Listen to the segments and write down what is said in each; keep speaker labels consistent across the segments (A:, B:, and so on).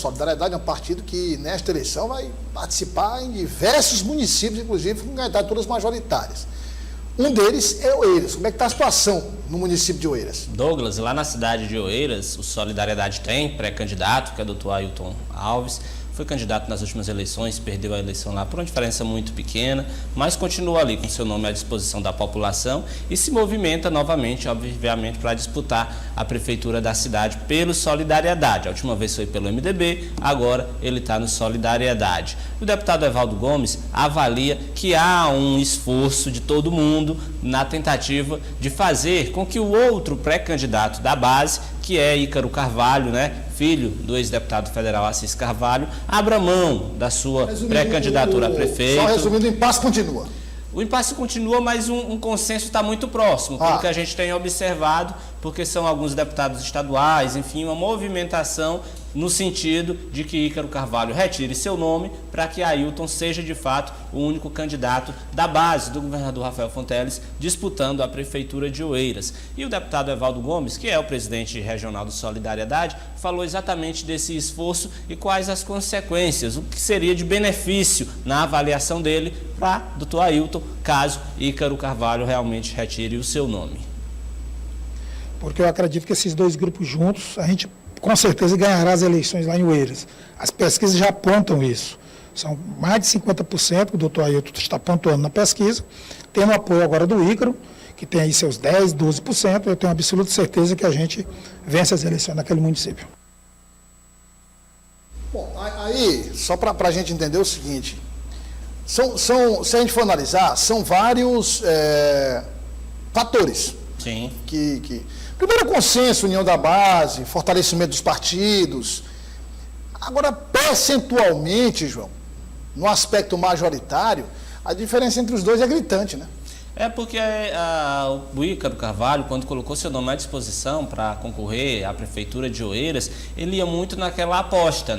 A: Solidariedade é um partido que, nesta eleição, vai participar em diversos municípios, inclusive com candidaturas majoritárias. Um deles é Oeiras. Como é que está a situação no município de Oeiras?
B: Douglas, lá na cidade de Oeiras, o Solidariedade tem pré-candidato, que é o Dr. Ailton Alves. Foi candidato nas últimas eleições, perdeu a eleição lá por uma diferença muito pequena, mas continua ali com seu nome à disposição da população e se movimenta novamente, obviamente, para disputar a prefeitura da cidade pelo Solidariedade. A última vez foi pelo MDB, agora ele está no Solidariedade. O deputado Evaldo Gomes avalia que há um esforço de todo mundo na tentativa de fazer com que o outro pré-candidato da base, que é Ícaro Carvalho, filho do ex-deputado federal Assis Carvalho, abra mão da sua pré-candidatura a prefeito.
A: Só resumindo, o impasse continua.
B: O impasse continua, mas um consenso está muito próximo, pelo que a gente tem observado, porque são alguns deputados estaduais, enfim, uma movimentação no sentido de que Ícaro Carvalho retire seu nome para que Ailton seja, de fato, o único candidato da base do governador Rafael Fonteles disputando a prefeitura de Oeiras. E o deputado Evaldo Gomes, que é o presidente regional do Solidariedade, falou exatamente desse esforço e quais as consequências, o que seria de benefício na avaliação dele para Dr. Ailton, caso Ícaro Carvalho realmente retire o seu nome.
C: Porque eu acredito que esses dois grupos juntos, a gente com certeza ganhará as eleições lá em Oeiras. As pesquisas já apontam isso. São mais de 50% que o doutor Ailton está pontuando na pesquisa, tendo apoio agora do Ícaro, que tem aí seus 10%, 12%. Eu tenho absoluta certeza que a gente vence as eleições naquele município.
A: Bom, aí, só para a gente entender o seguinte, se a gente for analisar, são vários fatores.
B: Sim.
A: Primeiro, consenso, união da base, fortalecimento dos partidos. Agora, percentualmente, João, no aspecto majoritário, a diferença entre os dois é gritante, né?
B: É porque o Ícaro Carvalho, quando colocou seu nome à disposição para concorrer à prefeitura de Oeiras, ele ia muito naquela aposta,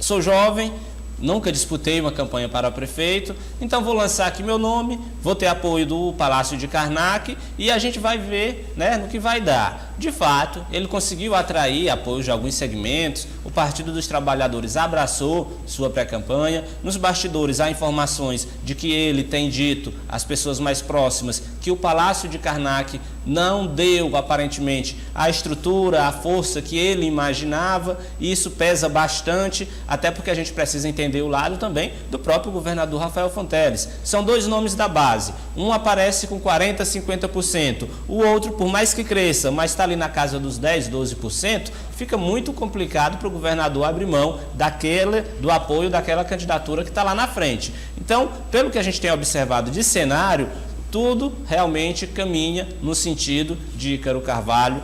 B: Sou jovem, nunca disputei uma campanha para prefeito, então vou lançar aqui meu nome, vou ter apoio do Palácio de Karnak e a gente vai ver no que vai dar. De fato, ele conseguiu atrair apoio de alguns segmentos, o Partido dos Trabalhadores abraçou sua pré-campanha, nos bastidores há informações de que ele tem dito às pessoas mais próximas que o Palácio de Karnak não deu, aparentemente, a estrutura, a força que ele imaginava, e isso pesa bastante, até porque a gente precisa entender o lado também do próprio governador Rafael Fonteles. São dois nomes da base, um aparece com 40%, 50%, o outro, por mais que cresça, mas está ali na casa dos 10%, 12%, fica muito complicado para o governador abrir mão do apoio daquela candidatura que está lá na frente. Então, pelo que a gente tem observado de cenário, tudo realmente caminha no sentido de Ícaro Carvalho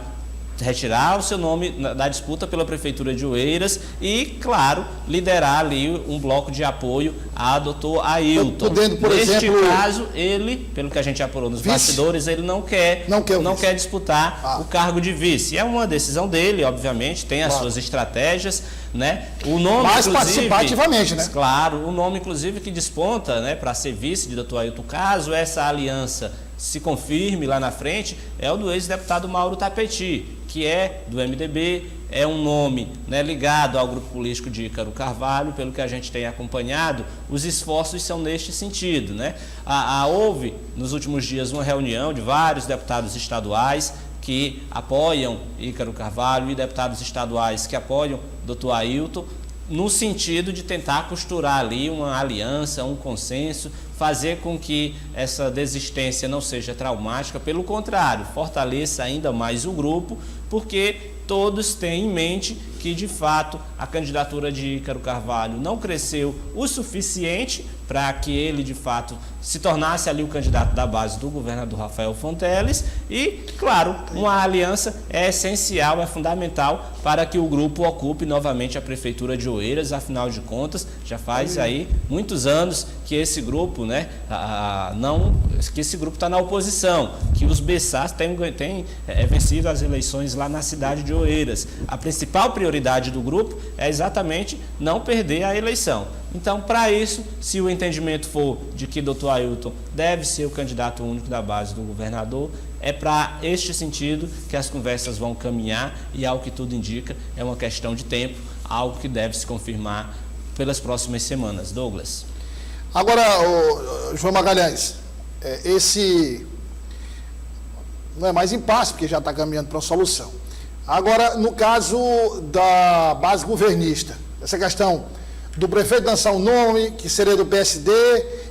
B: retirar o seu nome da disputa pela prefeitura de Oeiras e, claro, liderar ali um bloco de apoio a Dr. Ailton. Neste caso, ele, pelo que a gente apurou nos bastidores, ele não quer disputar o cargo de vice. É uma decisão dele, obviamente, tem as suas estratégias, O nome,
A: mas participativamente,
B: Claro, o nome, inclusive, que desponta, para ser vice de Dr. Ailton, caso essa aliança se confirme lá na frente, é o do ex-deputado Mauro Tapeti, que é do MDB, é um nome ligado ao grupo político de Ícaro Carvalho. Pelo que a gente tem acompanhado, os esforços são neste sentido. Houve, nos últimos dias, uma reunião de vários deputados estaduais que apoiam Ícaro Carvalho e deputados estaduais que apoiam Dr. Ailton, no sentido de tentar costurar ali uma aliança, um consenso, fazer com que essa desistência não seja traumática, pelo contrário, fortaleça ainda mais o grupo, porque todos têm em mente que, de fato, a candidatura de Ícaro Carvalho não cresceu o suficiente para que ele, de fato, se tornasse ali o candidato da base do governador Rafael Fonteles e, claro, uma aliança é essencial, é fundamental para que o grupo ocupe novamente a prefeitura de Oeiras. Afinal de contas, já faz aí muitos anos que esse grupo, que esse grupo está na oposição, que os BSAs têm vencido as eleições lá na cidade de Oeiras. A principal prioridade do grupo é exatamente não perder a eleição. Então, para isso, se o entendimento for de que Dr. Ailton deve ser o candidato único da base do governador, é para este sentido que as conversas vão caminhar e, ao que tudo indica, é uma questão de tempo. algo que deve se confirmar pelas próximas semanas. Douglas.
A: Agora, João Magalhães, esse não é mais impasse, porque já está caminhando para uma solução. Agora, no caso da base governista, essa questão do prefeito lançar um nome, que seria do PSD,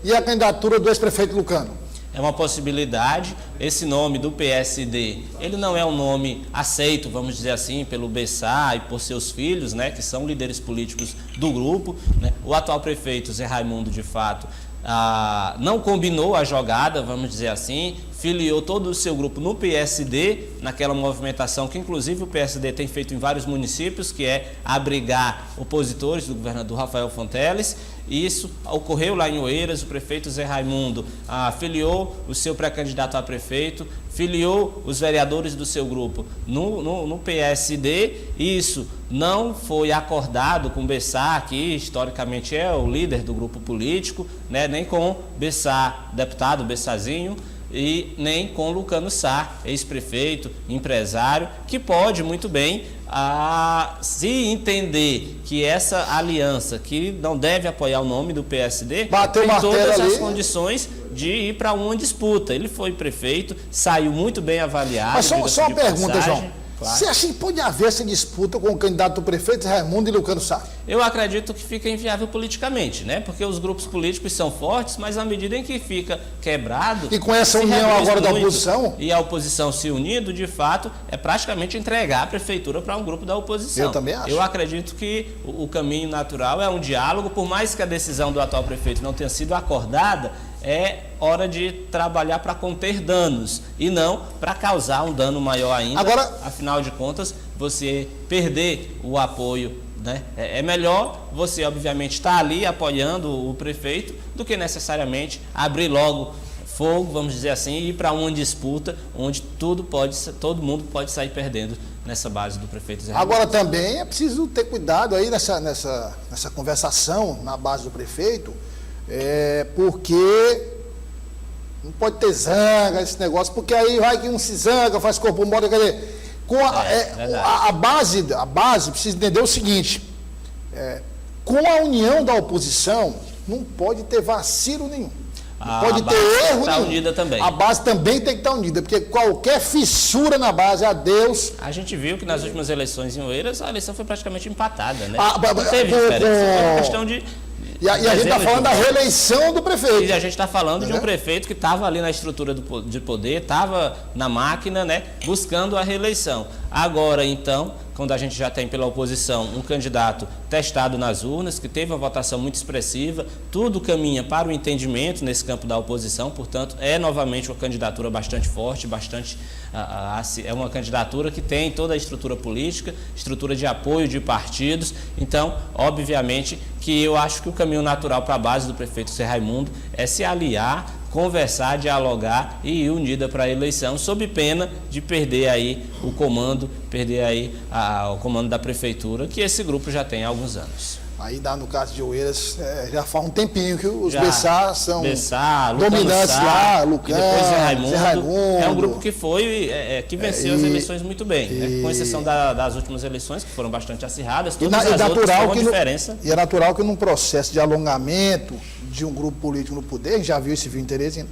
A: e a candidatura do ex-prefeito Lucano.
B: É uma possibilidade. Esse nome do PSD, ele não é um nome aceito, vamos dizer assim, pelo Bessá e por seus filhos, né, que são líderes políticos do grupo, né? O atual prefeito, Zé Raimundo, de fato, não combinou a jogada, vamos dizer assim, filiou todo o seu grupo no PSD, naquela movimentação que inclusive o PSD tem feito em vários municípios, que é abrigar opositores do governador Rafael Fonteles. Isso ocorreu lá em Oeiras. O prefeito Zé Raimundo filiou o seu pré-candidato a prefeito, filiou os vereadores do seu grupo no PSD. Isso não foi acordado com Bessá, que historicamente é o líder do grupo político, né, nem com Bessá, deputado Bessazinho, e nem com Lucano Sá, ex-prefeito, empresário, que pode muito bem se entender que essa aliança, que não deve apoiar o nome do PSD, tem todas as condições de ir para uma disputa. Ele foi prefeito, saiu muito bem avaliado.
A: Mas só uma pergunta, João. Claro. Você acha que pode haver essa disputa com o candidato do prefeito, Raimundo, e Lucano Sá?
B: Eu acredito que fica inviável politicamente, né? Porque os grupos políticos são fortes, mas à medida em que fica quebrado...
A: E com essa união agora da oposição?
B: E a oposição se unindo, de fato, é praticamente entregar a prefeitura para um grupo da oposição.
A: Eu também acho.
B: Eu acredito que o caminho natural é um diálogo, por mais que a decisão do atual prefeito não tenha sido acordada, é hora de trabalhar para conter danos e não para causar um dano maior ainda.
A: Agora,
B: afinal de contas, você perder o apoio, né? É melhor você, obviamente, estar ali apoiando o prefeito do que necessariamente abrir logo fogo, vamos dizer assim, e ir para uma disputa onde todo mundo pode sair perdendo nessa base do prefeito Zé Raimundo.
A: Agora também é preciso ter cuidado aí nessa conversação na base do prefeito, porque não pode ter zanga, esse negócio, porque aí vai que um se zanga, faz corpo mole, quer dizer, com a base precisa entender o seguinte, com a união da oposição, não pode ter vacilo nenhum. Não pode ter erro nenhum.
B: Unida também.
A: A base também tem que estar unida, porque qualquer fissura na base, adeus.
B: A gente viu que nas últimas eleições em Oeiras, a eleição foi praticamente empatada, né? Não teve diferença, foi uma questão de...
A: E a gente está falando da reeleição do prefeito.
B: E a gente está falando de um prefeito que estava ali na estrutura de poder, estava na máquina, né, buscando a reeleição. Agora, então, quando a gente já tem pela oposição um candidato testado nas urnas, que teve uma votação muito expressiva, tudo caminha para o entendimento nesse campo da oposição, portanto, é novamente uma candidatura bastante forte, é uma candidatura que tem toda a estrutura política, estrutura de apoio de partidos. Então, obviamente, que eu acho que o caminho natural para a base do prefeito Zé Raimundo é se aliar, conversar, dialogar e ir unida para a eleição, sob pena de perder aí o comando, o comando da prefeitura, que esse grupo já tem há alguns anos.
A: Aí no caso de Oeiras, já faz um tempinho que os Bessá são dominantes lá, Lucano,
B: depois Zé Raimundo. É um grupo que que venceu as eleições muito bem, né? Com exceção das últimas eleições, que foram bastante acirradas, todas as outras foram uma diferença.
A: E é natural que num processo de alongamento de um grupo político no poder, a gente já viu esse em Teresina,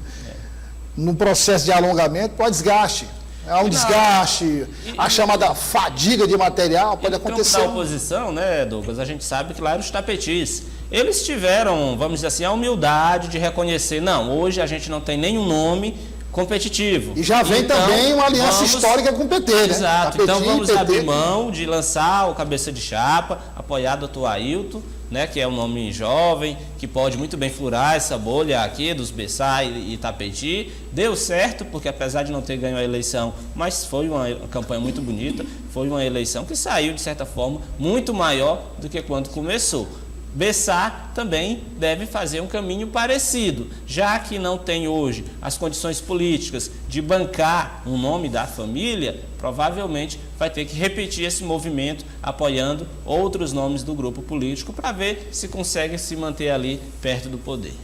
A: num processo de alongamento pode desgaste. Há um desgaste, a chamada fadiga de material pode acontecer.
B: Na oposição, né, Douglas, a gente sabe que lá eram os tapetis. Eles tiveram, vamos dizer assim, a humildade de reconhecer, não, hoje a gente não tem nenhum nome competitivo.
A: E já vem também uma aliança histórica com o PT, né?
B: Exato,
A: Tapetinho,
B: então vamos
A: PT.
B: abrir mão de lançar o cabeça de chapa, apoiar o doutor Ailton, né, que é um nome jovem, que pode muito bem furar essa bolha aqui dos Bessá e Itapetí. Deu certo, porque apesar de não ter ganho a eleição, mas foi uma campanha muito bonita, foi uma eleição que saiu, de certa forma, muito maior do que quando começou. Bessá também deve fazer um caminho parecido, já que não tem hoje as condições políticas de bancar um nome da família, provavelmente vai ter que repetir esse movimento apoiando outros nomes do grupo político para ver se consegue se manter ali perto do poder.